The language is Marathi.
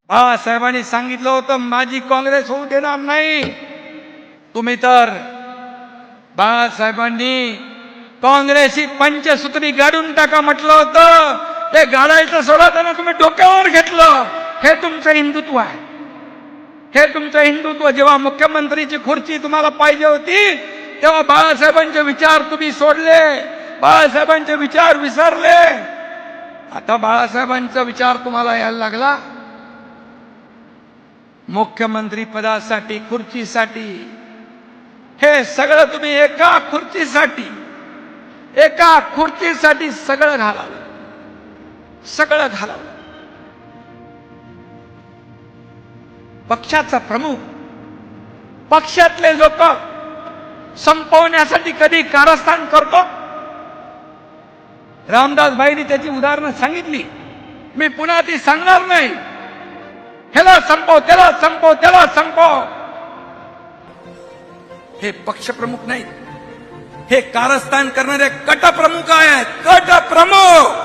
बाळासाहेबांनी सांगितलं होतं माझी काँग्रेस होऊ देणार नाही. तुम्ही तर बाळासाहेबांनी काँग्रेसची पंचसूत्री गाडून टाका म्हटलं होतं. ते गाडायचं सोडा त्यांना तुम्ही डोक्यावर घेतलं. हे तुमचं हिंदुत्व आहे. हे तुमचं हिंदुत्व. जेव्हा मुख्यमंत्रीची खुर्ची तुम्हाला पाहिजे होती तेव्हा बाळासाहेबांचे विचार तुम्ही सोडले. बाळासाहेबांचे विचार विसरले. आता बाळासाहेबांचा विचार तुम्हाला यायला लागला. मुख्यमंत्री पदासाठी खुर्चीसाठी हे सगळं तुम्ही एका खुर्चीसाठी सगळं घालावं. सगळं घालावं. पक्षाचा प्रमुख पक्षातले लोक संपवण्यासाठी कधी कारस्थान करतो. रामदास भाईंनी त्याची उदाहरणं सांगितली. मी पुन्हा ती सांगणार नाही. ह्याला संपव, त्याला संपव, त्याला संपव. हे पक्षप्रमुख नाहीत. हे कारस्थान करणारे कटप्रमुख आहेत. कटप्रमुख.